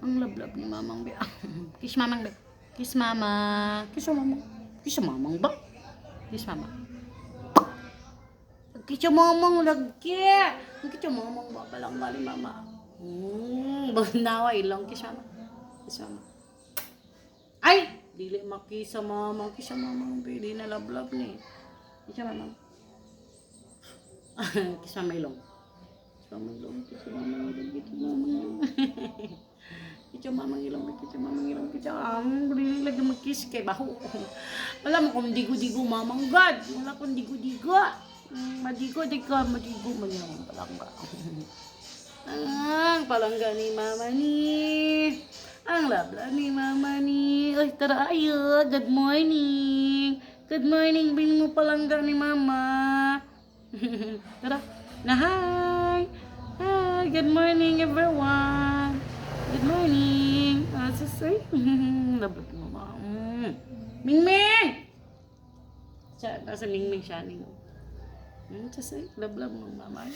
Ang lablab ni mamang be. Kiss mamang be. Kiss mama. Kiss mamang. Kiss mamang ba? Kiss mama. Kiss mamang lagi. Kiss mamang ba palang bali mama. Bagnawa ilang kiss mama. Kiss mama. Ay, dili makisa mamang. Kiss mamang be. Di na lablab ni. Kiss mamang. Kiss mama ilong. Kiss mamang ilong. Kiss mamang ilong. Kiss mamang ilong. Kiss mamang ilong. Kiss mamang ilong. Kiss mamang ilong. Lagi mag-kiss kay baho. Wala mo kung digo-digo mamang God. Wala kung digo-digo. Madigo-digo. Madigo man yung palangga. Ang palangga ni mama ni. Ang labla ni mama ni. Ay, tara ayo. Good morning. Good morning. Bing mo palangga ni mama. Tara. Na hi. Hi. Good morning everyone. Good morning. So sweet. Labla ni mama. Mingming. Siya, nasa Mingming siya. So sweet. Labla mo mama.